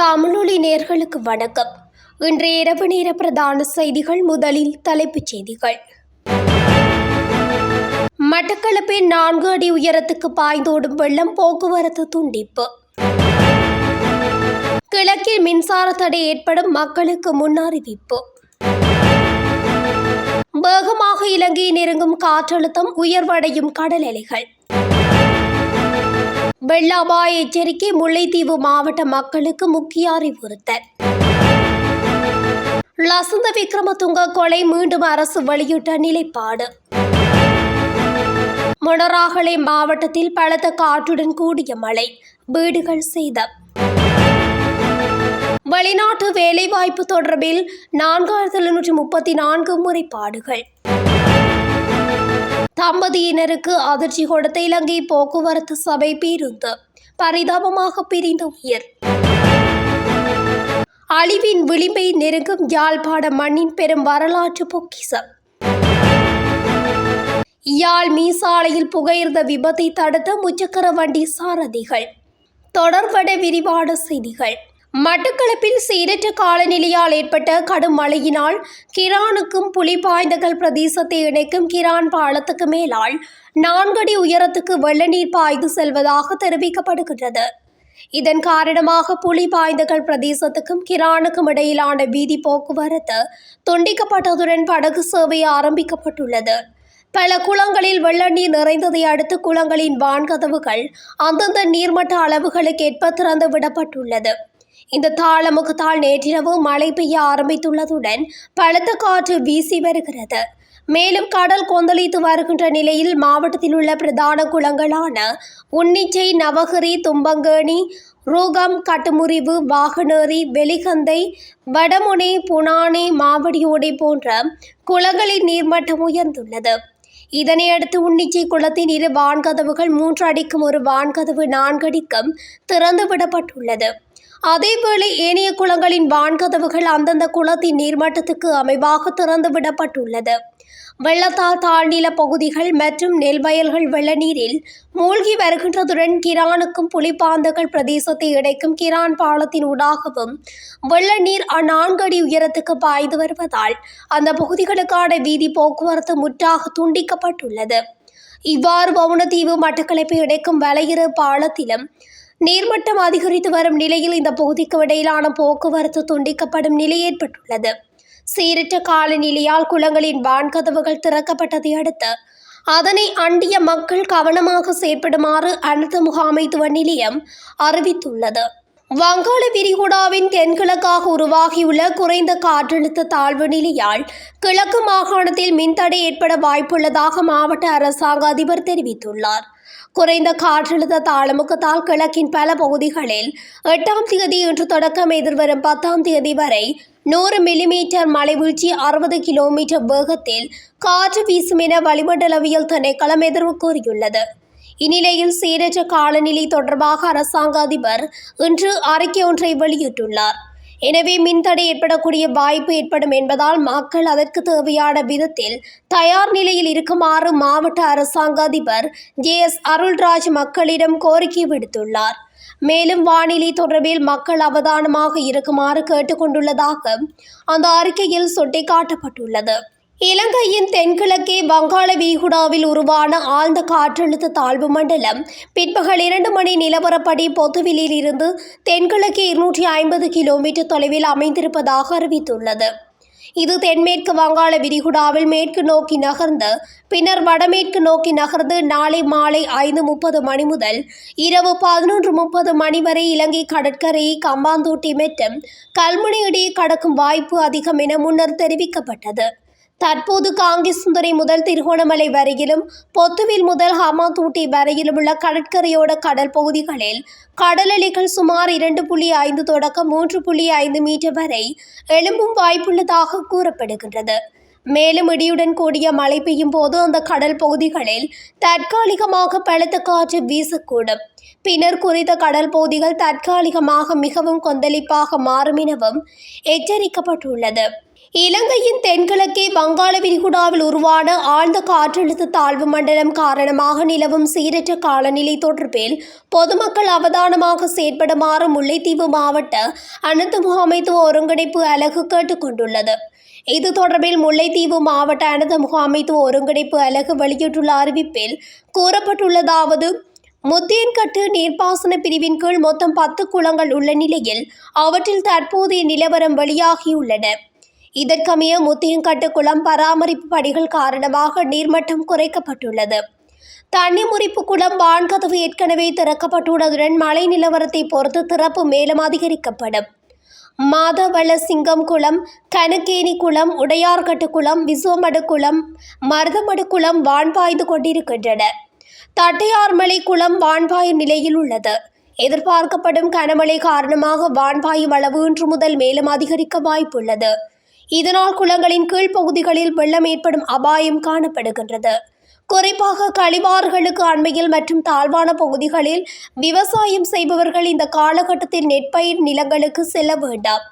தமிழொலி நேயர்களுக்கு வணக்கம். இன்றைய இரவு நேர பிரதான செய்திகள். முதலில் தலைப்புச் செய்திகள். மட்டக்களப்பில் 4 அடி உயரத்துக்கு பாய்ந்தோடும் வெள்ளம், போக்குவரத்து துண்டிப்பு. கிழக்கில் மின்சார தடை ஏற்படும், மக்களுக்கு முன் அறிவிப்பு. வேகமாக இலங்கையை நெருங்கும் காற்றழுத்தம், உயர்வடையும் கடல் அலைகள். வெள்ள அபாய எச்சரிக்கை, முல்லைத்தீவு மாவட்ட மக்களுக்கு முக்கிய அறிவுறுத்தல். லசந்த விக்ரமதுங்க கொலை, மீண்டும் அரசு வெளியிட்ட நிலைப்பாடு. மொனராகலை மாவட்டத்தில் பலத்த காற்றுடன் கூடிய மழை, வீடுகள் சேதம். வெளிநாட்டு வேலைவாய்ப்பு தொடர்பில் 4734 முறைப்பாடுகள். தம்பதியினருக்கு அதிர்ச்சி கொடுத்த இலங்கை போக்குவரத்து சபை பேருந்து, பரிதாபமாக பிரிந்த உயிர். அழிவின் விளிம்பை நெருங்கும் யாழ்ப்பாண மண்ணின் பெரும் வரலாற்று பொக்கிஷம். யாழ் மீசாலையில் புகையிரத விபத்தை தடுத்த முச்சக்கர வண்டி சாரதிகள். தொடர்பட விரிவான செய்திகள். மட்டக்களப்பில் சீரற்ற காலநிலையால் ஏற்பட்ட கடும் மழையினால் கிரானுக்கும் புலிபாய்ந்தகல் பிரதேசத்தை இணைக்கும் கிரான் பாலத்துக்கு மேலால் 4 அடி உயரத்துக்கு வெள்ள நீர் பாய்ந்து செல்வதாக தெரிவிக்கப்படுகின்றது. இதன் காரணமாக புலிபாய்ந்தகல் பிரதேசத்துக்கும் கிரானுக்கும் இடையிலான வீதி போக்குவரத்து துண்டிக்கப்பட்டதுடன் படகு சேவை ஆரம்பிக்கப்பட்டுள்ளது. பல குளங்களில் வெள்ள நீர் நிறைந்ததை அடுத்து குளங்களின் வான்கதவுகள் அந்தந்த நீர்மட்ட அளவுகளுக்கு ஏற்ப திறந்து விடப்பட்டுள்ளது. இந்த தாளமுகத்தால் நேற்றிரவு மழை பெய்ய ஆரம்பித்துள்ளதுடன் பலத்த காற்று வீசி வருகிறது. மேலும் கடல் கொந்தளித்து வருகின்ற நிலையில் மாவட்டத்தில் உள்ள பிரதான குளங்களான உன்னிச்சை, நவகிரி, தும்பங்கேணி, ரூகம், கட்டுமுறிவு, வாகனேரி, வெலிகந்தை, வடமுனை, புனானை, மாவடியோடை போன்ற குளங்களின் நீர்மட்டம் உயர்ந்துள்ளது. இதனையடுத்து உன்னிச்சை குளத்தின் 2 வான்கதவுகள் 3 அடிக்கும், ஒரு வான்கதவு 4 அடிக்கும் திறந்து விடப்பட்டுள்ளது. அதேவேளை ஏனைய குளங்களின் வான்கதவுகள் அந்தந்த குளத்தின் நீர்மட்டத்துக்கு அமைவாக திறந்து விடப்பட்டுள்ளது. வெள்ளத்தால் தாழ்நில பகுதிகள் மற்றும் நெல் வயல்கள் வெள்ள நீரில் மூழ்கி வருகின்றதுடன் கிரானுக்கும் புலிபாந்தகல் பிரதேசத்தை இணைக்கும் கிரான் பாலத்தின் ஊடாகவும் வெள்ள நீர் 4 அடி உயரத்துக்கு பாய்ந்து வருவதால் அந்த பகுதிகளுக்கான வீதி போக்குவரத்து முற்றாக துண்டிக்கப்பட்டுள்ளது. இவ்வாறு வவுணதீவு மட்டக்களப்பை இணைக்கும் வலையிறு பாலத்திலும் நீர்மட்டம் அதிகரித்து வரும் நிலையில் இந்த பகுதிக்கு இடையிலான போக்குவரத்து துண்டிக்கப்படும் நிலை ஏற்பட்டுள்ளது. சீரற்ற காலநிலையால் குளங்களின் வான்கதவுகள் திறக்கப்பட்டதை அடுத்து அதனை அண்டிய மக்கள் கவனமாக செயற்படுமாறு அனர்த்த முகாமைத்துவ நிலையம் அறிவித்துள்ளது. வங்காள விரிகுடாவின் தென்கிழக்காக உருவாகியுள்ள குறைந்த காற்றழுத்த தாழ்வு நிலையால் கிழக்கு மாகாணத்தில் மின்தடை ஏற்பட வாய்ப்புள்ளதாக மாவட்ட அரசாங்க அதிபர் தெரிவித்துள்ளார். குறைந்த காற்றழுத்த தாளமுகத்தால் கிழக்கின் பல பகுதிகளில் 8ஆம் தேதி இன்று தொடக்கம் எதிர்வரும் 10ஆம் தேதி வரை 100 மில்லிமீட்டர் மழை வீழ்ச்சி, 60 கிலோமீட்டர் வேகத்தில் காற்று வீசும் என வளிமண்டலவியல் திணைக்களம் எதிர்வு கூறியுள்ளது. இந்நிலையில் சீரற்ற காலநிலை தொடர்பாக அரசாங்க அதிபர் இன்று அறிக்கை ஒன்றை வெளியிட்டுள்ளார். எனவே மின்தடை ஏற்படக்கூடிய வாய்ப்பு ஏற்படும் என்பதால் மக்கள் அதற்கு தேவையான விதத்தில் தயார் நிலையில் இருக்குமாறு மாவட்ட அரசாங்க அதிபர் JS அருள்ராஜ் மக்களிடம் கோரிக்கை விடுத்துள்ளார். மேலும் வானிலை தொடர்பில் மக்கள் அவதானமாக இருக்குமாறு கேட்டுக்கொண்டுள்ளதாக அந்த அறிக்கையில் சுட்டிக்காட்டப்பட்டுள்ளது. இலங்கையின் தென்கிழக்கே வங்காள விரிகுடாவில் உருவான ஆழ்ந்த காற்றழுத்த தாழ்வு மண்டலம் பிற்பகல் 2 மணி நிலவரப்படி பொத்துவிலில் இருந்து தென்கிழக்கே 250 கிலோமீட்டர் தொலைவில் அமைந்திருப்பதாக அறிவித்துள்ளது. இது தென்மேற்கு வங்காள விரிகுடாவில் மேற்கு நோக்கி நகர்ந்து பின்னர் வடமேற்கு நோக்கி நகர்ந்து நாளை மாலை 5:30 மணி முதல் இரவு 11:30 மணி வரை இலங்கை கடற்கரையை கம்பாந்தோட்டை மற்றும் கல்முனை இடையே கடக்கும் வாய்ப்பு அதிகம் என முன்னர் தெரிவிக்கப்பட்டது. தற்போது காங்கேசன்துறை முதல் திருகோணமலை வரையிலும் பொத்துவில் முதல் ஹமாந்தோட்டை வரையிலும் உள்ள கடற்கரையோட கடல் பகுதிகளில் கடல் அலைகள் சுமார் 2.5 தொடக்கம் 3.5 மீட்டர் வரை எழும்பும் வாய்ப்புள்ளதாக கூறப்படுகின்றது. மேலும் இடியுடன் கூடிய மழை பெய்யும் போது அந்த கடல் பகுதிகளில் தற்காலிகமாக பலத்த காற்று வீசக்கூடும். பின்னர் குறித்த கடல் பகுதிகள் தற்காலிகமாக மிகவும் கொந்தளிப்பாக மாறும் எனவும் எச்சரிக்கப்பட்டுள்ளது. இலங்கையின் தென்கிழக்கே வங்காள விரிகுடாவில் உருவான ஆழ்ந்த காற்றழுத்த தாழ்வு மண்டலம் காரணமாக நிலவும் சீரற்ற காலநிலை தொடர்பில் பொதுமக்கள் அவதானமாக செயற்படுமாறு முல்லைத்தீவு மாவட்ட அனர்த்த முகாமைத்துவ ஒருங்கிணைப்பு அலகு கேட்டுக் கொண்டுள்ளது. இது தொடர்பில் முல்லைத்தீவு மாவட்ட அனர்த்த முகாமைத்துவ ஒருங்கிணைப்பு அலகு வெளியிட்டுள்ள அறிவிப்பில் கூறப்பட்டுள்ளதாவது: முத்தியன்கட்டு நீர்ப்பாசன பிரிவின் கீழ் மொத்தம் 10 குளங்கள் உள்ள நிலையில் அவற்றில் தற்போதைய நிலவரம் வெளியாகியுள்ளன. இதற்கமைய முத்தியன்கட்டு குளம் பராமரிப்பு பணிகள் காரணமாக நீர்மட்டம் குறைக்கப்பட்டுள்ளது. தண்ணி முறிப்பு குளம் வான்கதவு ஏற்கனவே திறக்கப்பட்டுள்ளதுடன் மழை நிலவரத்தை பொறுத்து திறப்பு மேலும் அதிகரிக்கப்படும். மாதவளசிங்கம் குளம், கனுக்கேணி குளம், உடையார்கட்டு குளம், விசுவமடு குளம், மருதமடு குளம் வான்பாய்ந்து கொண்டிருக்கின்றன. தட்டையார்மலை குளம் வான்பாயும் நிலையில் உள்ளது. எதிர்பார்க்கப்படும் கனமழை காரணமாக வான்பாயும் அளவு இன்று முதல் மேலும் அதிகரிக்க வாய்ப்புள்ளது. இதனால் குளங்களின் கீழ்ப்பகுதிகளில் வெள்ளம் ஏற்படும் அபாயம் காணப்படுகின்றது. குறிப்பாக கழிவாறுகளுக்கு அண்மையில் மற்றும் தாழ்வான பகுதிகளில் விவசாயம் செய்பவர்கள் இந்த காலகட்டத்தில் நெற்பயிர் நிலங்களுக்கு செல்ல வேண்டாம்.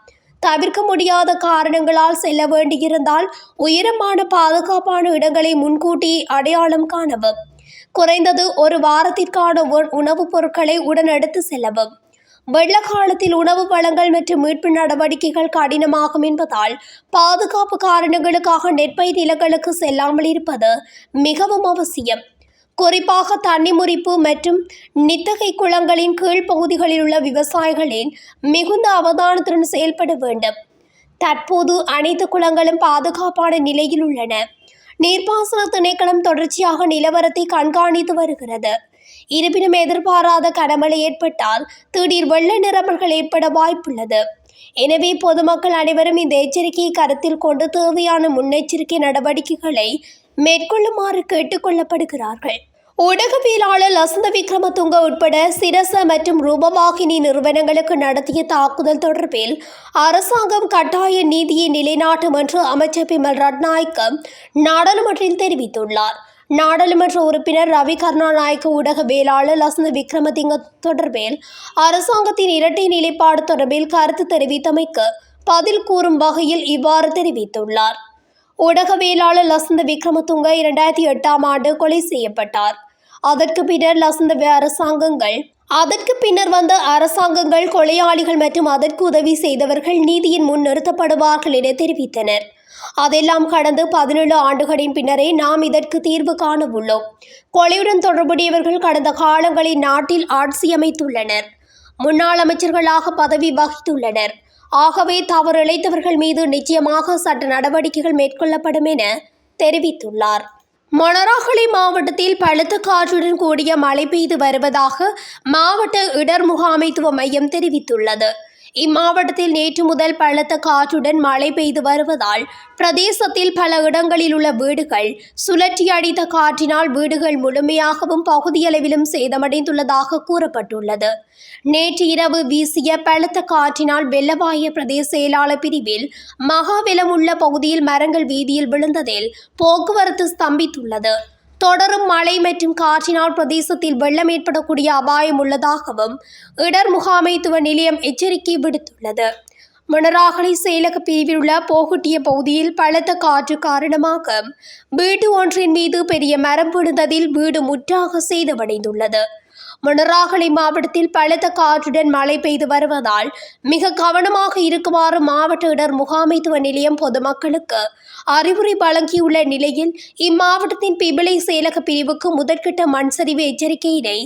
தவிர்க்க முடியாத காரணங்களால் செல்ல வேண்டியிருந்தால் உயரமான பாதுகாப்பான இடங்களை முன்கூட்டி அடையாளம் காணவும். குறைந்தது ஒரு வாரத்திற்கான உணவுப் பொருட்களை உடன் எடுத்து செல்லவும். வெள்ள காலத்தில் உணவு வழங்கல் மற்றும் மீட்பு நடவடிக்கைகள் கடினமாகும் என்பதால் பாதுகாப்பு காரணங்களுக்காக நெற்பயிர் நிலங்களுக்கு செல்லாமல் இருப்பது மிகவும் அவசியம். குறிப்பாக தண்ணி முறிப்பு மற்றும் நித்தகை குளங்களின் கீழ்ப்பகுதிகளில் உள்ள விவசாயிகளின் மிகுந்த அவதானத்துடன் செயல்பட வேண்டும். தற்போது அனைத்து குளங்களும் பாதுகாப்பான நிலையில் உள்ளன. நீர்ப்பாசன திணைக்களம் தொடர்ச்சியாக நிலவரத்தை கண்காணித்து வருகிறது. இருப்பினும் எதிர்பாராத கனமழை ஏற்பட்டால் திடீர் வெள்ள நிரம்பல்கள் ஏற்பட வாய்ப்புள்ளது. எனவே பொதுமக்கள் அனைவரும் இந்த எச்சரிக்கையை கருத்தில் கொண்டு தேவையான முன்னெச்சரிக்கை நடவடிக்கைகளை மேற்கொள்ளுமாறு கேட்டுக் கொள்ளப்படுகிறார்கள். ஊடகவியலாளர் லசந்த விக்ரமதுங்க உட்பட சிரச மற்றும் ரூபவாகினி நிறுவனங்களுக்கு நடத்திய தாக்குதல் தொடர்பில் அரசாங்கம் கட்டாய நீதியை நிலைநாட்டும் என்று அமைச்சர் பிமல் ரட்நாயக்க நாடாளுமன்றில் தெரிவித்துள்ளார். நாடாளுமன்ற உறுப்பினர் ரவி கருணாநாயக்க ஊடகவியலாளர் லசந்த விக்ரமதுங்க தொடர்பில் அரசாங்கத்தின் இரட்டை நிலைப்பாடு தொடர்பில் கருத்து தெரிவித்தமைக்கு பதில் கூறும் வகையில் இவ்வாறு தெரிவித்துள்ளார். ஊடகவியலாளர் லசந்த விக்ரமதுங்க 2008ஆம் ஆண்டு கொலை செய்யப்பட்டார். அதற்கு பின்னர் வந்த அரசாங்கங்கள் கொலையாளிகள் மற்றும் அதற்கு உதவி செய்தவர்கள் நீதியின் முன் நிறுத்தப்படுவார்கள் என தெரிவித்தனர். அதெல்லாம் கடந்து 17 ஆண்டுகளின் பின்னரே நாம் இதற்கு தீர்வு காண உள்ளோம். கொலையுடன் தொடர்புடையவர்கள் கடந்த காலங்களில் நாட்டில் ஆட்சி அமைத்துள்ளனர். முன்னாள் அமைச்சர்களாக பதவி வகித்துள்ளனர். ஆகவே தவறு இழைத்தவர்கள் மீது நிச்சயமாக சட்ட நடவடிக்கைகள் மேற்கொள்ளப்படும் என தெரிவித்துள்ளார். மொனராகலை மாவட்டத்தில் பலத்த காற்றுடன் கூடிய மழை பெய்து வருவதாக மாவட்ட இடர் முகாமைத்துவ மையம் தெரிவித்துள்ளது. இம்மாவட்டத்தில் நேற்று முதல் பலத்த காற்றுடன் மழை பெய்து வருவதால் பிரதேசத்தில் பல இடங்களில் உள்ள வீடுகள் சுழற்றி அடித்த காற்றினால் வீடுகள் முழுமையாகவும் பகுதியளவிலும் சேதமடைந்துள்ளதாக கூறப்பட்டுள்ளது. நேற்று இரவு வீசிய பலத்த காற்றினால் வெள்ளவாய பிரதேச செயலாளர் பிரிவில் மகாவெலம் உள்ள பகுதியில் மரங்கள் வீதியில் விழுந்ததில் போக்குவரத்து ஸ்தம்பித்துள்ளது. தொடரும் மழை மற்றும் காற்றினால் பிரதேசத்தில் வெள்ளம் ஏற்படக்கூடிய அபாயம் உள்ளதாகவும் இடர் முகாமைத்துவ நிலையம் எச்சரிக்கை விடுத்துள்ளது. மொனராகலை செயலக பிரிவில் உள்ள போகுட்டிய பகுதியில் பலத்த காற்று காரணமாக வீடு ஒன்றின் மீது பெரிய மரம் விழுந்ததில் வீடு முற்றாக சேதமடைந்துள்ளது. மொனராகலை மாவட்டத்தில் பலத்த காற்றுடன் மழை பெய்து வருவதால் மிக கவனமாக இருக்குமாறு மாவட்ட இடர் முகாமைத்துவ நிலையம் பொதுமக்களுக்கு அறிவுரை வழங்கியுள்ள நிலையில் இம்மாவட்டத்தின் பிபிளை செயலக பிரிவுக்கு முதற்கட்ட மண் சரிவு எச்சரிக்கையினை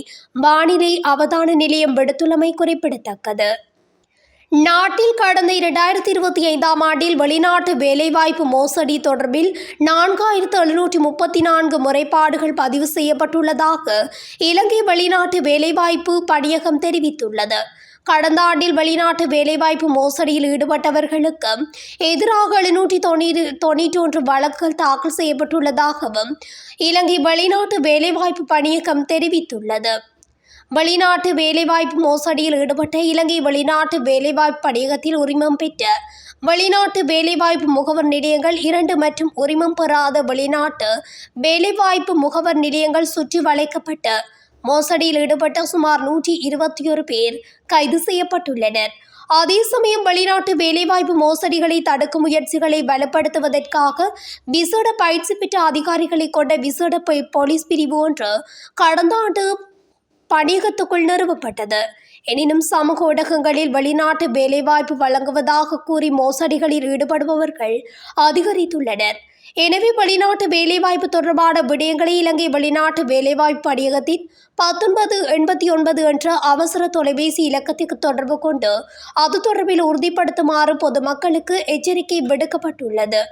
வானிலை அவதான நிலையம் விடுத்துள்ளமை குறிப்பிடத்தக்கது. நாட்டில் கடந்த 2025ஆம் ஆண்டில் வெளிநாட்டு வேலைவாய்ப்பு மோசடி தொடர்பில் 4734 முறைப்பாடுகள் பதிவு செய்யப்பட்டுள்ளதாக இலங்கை வெளிநாட்டு வேலைவாய்ப்பு பணியகம் தெரிவித்துள்ளது. கடந்த ஆண்டில் வெளிநாட்டு வேலைவாய்ப்பு மோசடியில் ஈடுபட்டவர்களுக்கு எதிராக 791 வழக்குகள் தாக்கல் செய்யப்பட்டுள்ளதாகவும் இலங்கை வெளிநாட்டு வேலைவாய்ப்பு பணியகம் தெரிவித்துள்ளது. வெளிநாட்டு வேலைவாய்ப்பு மோசடியில் ஈடுபட்ட இலங்கை வெளிநாட்டு வேலைவாய்ப்பு பணியகத்தில் உரிமம் பெற்ற வெளிநாட்டு வேலைவாய்ப்பு முகவர் நிலையங்கள் 2 மற்றும் உரிமம் பெறாத வெளிநாட்டு வேலைவாய்ப்பு முகவர் நிலையங்கள் சுற்றி வளைக்கப்பட்டு மோசடியில் ஈடுபட்ட சுமார் 121 பேர் கைது செய்யப்பட்டுள்ளனர். அதே சமயம் வெளிநாட்டு வேலைவாய்ப்பு மோசடிகளை தடுக்கும் முயற்சிகளை பலப்படுத்துவதற்காக விசேட பயிற்சி பெற்ற அதிகாரிகளை கொண்ட விசேட போலீஸ் பிரிவு ஒன்று கடந்த ஆண்டு பணியகத்துக்குள் நிறுவப்பட்டது. எனினும் சமூக ஊடகங்களில் வெளிநாட்டு வேலைவாய்ப்பு வழங்குவதாக கூறி மோசடிகளில் ஈடுபடுபவர்கள் அதிகரித்துள்ளனர். எனவே வெளிநாட்டு வேலைவாய்ப்பு தொடர்பான விடயங்களை இலங்கை வெளிநாட்டு வேலைவாய்ப்பு பணியகத்தின் 1989 என்ற அவசர தொலைபேசி இலக்கத்திற்கு தொடர்பு கொண்டு அது தொடர்பில் உறுதிப்படுத்துமாறு பொதுமக்களுக்கு எச்சரிக்கை விடுக்கப்பட்டுள்ளது.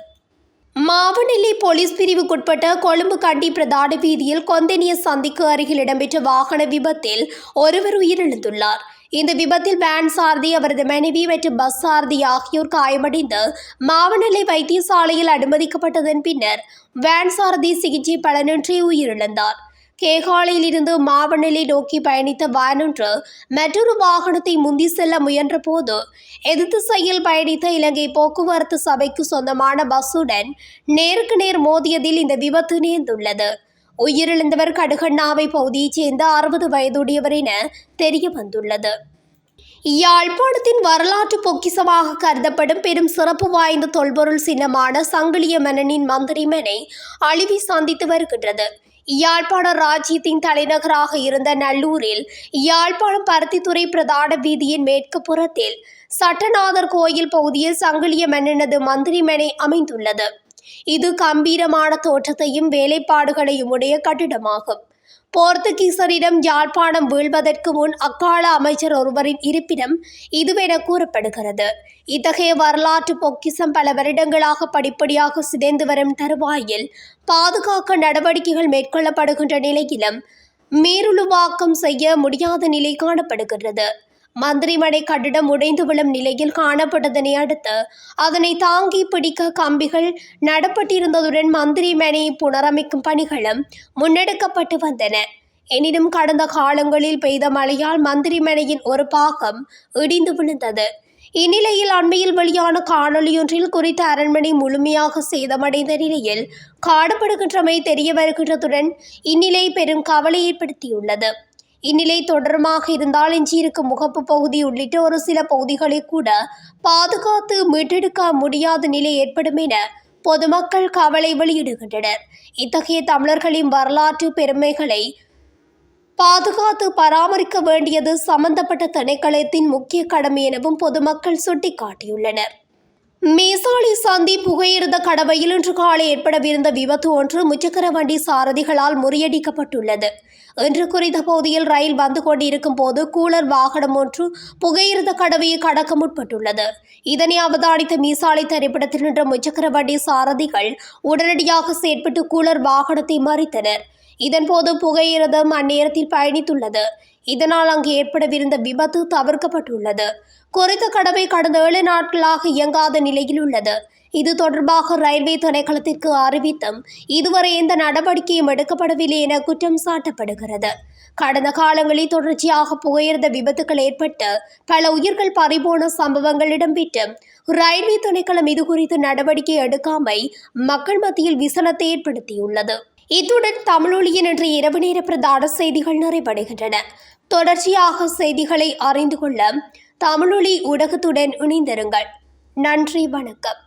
மாவனெல்லி போலீஸ் பிரிவுக்குட்பட்ட கொழும்பு கண்டி பிரதான வீதியில் கொந்தனிய சந்திக்கு அருகில் இடம்பெற்ற வாகன விபத்தில் ஒருவர் உயிரிழந்துள்ளார். இந்த விபத்தில் வேன் சாரதி, அவரது மனைவி மற்றும் பஸ் சாரதி ஆகியோர் காயமடைந்து மாவனெல்லி வைத்தியசாலையில் அனுமதிக்கப்பட்டதன் பின்னர் வேன் சாரதி சிகிச்சை பலனின்றி உயிரிழந்தார். கேகாலையில் இருந்து மாவனெல்லி நோக்கி பயணித்த வேன் ஒன்று மற்றொரு வாகனத்தை முந்தி செல்ல முயன்ற போது எதிர் திசையில் பயணித்த இலங்கை போக்குவரத்து சபைக்கு சொந்தமான பஸ்ஸுடன் நேருக்கு நேர் மோதியதில் இந்த விபத்து நேர்ந்துள்ளது. உயிரிழந்தவர் கடுகண்ணாவை பகுதியைச் சேர்ந்த 60 வயதுடையவர் என தெரிய வந்துள்ளது. யாழ்ப்பாணத்தின் வரலாற்று பொக்கிஷமாக கருதப்படும் பெரும் சிறப்பு வாய்ந்த தொல்பொருள் சின்னமான சங்கிலிய மன்னனின் மந்திரிமனை அழிவை சந்தித்து வருகின்றது. யாழ்ப்பாண ராஜ்யத்தின் தலைநகராக இருந்த நல்லூரில் யாழ்ப்பாணம் பருத்தித்துறை பிரதான வீதியின் மேற்கு புறத்தில் சட்டநாதர் கோயில் பகுதியில் சங்கிலிய மன்னனது மந்திரிமனை அமைந்துள்ளது. இது கம்பீரமான தோற்றத்தையும் வேலைப்பாடுகளையும் உடைய கட்டிடமாகும். போர்த்துகீசரிடம் யாழ்ப்பாணம் வீழ்வதற்கு முன் அக்கால அமைச்சர் ஒருவரின் இருப்பிடம் இதுவென கூறப்படுகிறது. இத்தகைய வரலாற்று பொக்கிஷம் பல வருடங்களாக படிப்படியாக சிதைந்து வரும் தருவாயில் பாதுகாக்க நடவடிக்கைகள் மேற்கொள்ளப்படுகின்ற நிலையிலும் மீளுருவாக்கம் செய்ய முடியாத நிலை காணப்படுகிறது. மந்திரிமனை கட்டிடம் உடைந்து விழும் நிலையில் காணப்பட்டதனை அடுத்து அதனை தாங்கி பிடிக்க கம்பிகள் நடப்பட்டிருந்ததுடன் மந்திரிமனையை புனரமைக்கும் பணிகளும் முன்னெடுக்கப்பட்டு வந்தன. எனினும் கடந்த காலங்களில் பெய்த மழையால் மந்திரிமனையின் ஒரு பாகம் இடிந்து விழுந்தது. இந்நிலையில் அண்மையில் வெளியான காணொலியொன்றில் குறித்த அரண்மனை முழுமையாக சேதமடைந்த நிலையில் காணப்படுகின்றமை தெரிய வருகின்றதுடன் இந்நிலை பெரும் கவலை ஏற்படுத்தியுள்ளது. இந்நிலை தொடர்மாக இருந்தால் எஞ்சியிருக்கும் முகப்பு பகுதி உள்ளிட்ட ஒரு சில பகுதிகளை கூட பாதுகாத்து மீட்டெடுக்க முடியாத நிலை ஏற்படும் என பொதுமக்கள் கவலை வெளியிடுகின்றனர். இத்தகைய தமிழர்களின் வரலாற்று பெருமைகளை பாதுகாத்து பராமரிக்க வேண்டியது சம்பந்தப்பட்ட திணைக்களத்தின் முக்கிய கடமை எனவும் பொதுமக்கள் சுட்டிக்காட்டியுள்ளனர். மேசாளி சந்தி புகையிரத கடவையில் இன்று காலை ஏற்படவிருந்த விபத்து ஒன்று முச்சக்கர வண்டி சாரதிகளால் முறியடிக்கப்பட்டுள்ளது. இன்று குறித்த பகுதியில் ரயில் வந்து கொண்டிருக்கும் போது கூலர் வாகனம் ஒன்று புகையிரத கடவையை கடக்க முற்பட்டுள்ளது. இதனை அவதானித்த மீசாலை திரைப்படத்தில் நின்ற முச்சக்கர வண்டி சாரதிகள் உடனடியாக செயற்பட்டு கூலர் வாகனத்தை மறித்தனர். இதன்போது புகையிரதம் அந்நேரத்தில் பயணித்துள்ளது. இதனால் அங்கு ஏற்படவிருந்த விபத்து தவிர்க்கப்பட்டுள்ளது. குறித்த கடவை கடந்த 7 நாட்களாக இயங்காத நிலையில் உள்ளது. இது தொடர்பாக ரயில்வே திணைக்களத்திற்கு அறிவித்தும் இதுவரை எந்த நடவடிக்கையும் எடுக்கப்படவில்லை என குற்றம் சாட்டப்படுகிறது. கடந்த காலங்களில் தொடர்ச்சியாக புகையிரத விபத்துகள் ஏற்பட்டு பல உயிர்கள் பறிபோன சம்பவங்கள் இடம்பெற்று ரயில்வே திணைக்களம் இதுகுறித்து நடவடிக்கை எடுக்காமை மக்கள் மத்தியில் விசனத்தை ஏற்படுத்தியுள்ளது. இத்துடன் தமிழொலியின் இன்று இரவு நேர பிரதான செய்திகள் நிறைவடைகின்றன. தொடர்ச்சியாக செய்திகளை அறிந்து கொள்ள தமிழொலி ஊடகத்துடன் இணைந்திருங்கள். நன்றி, வணக்கம்.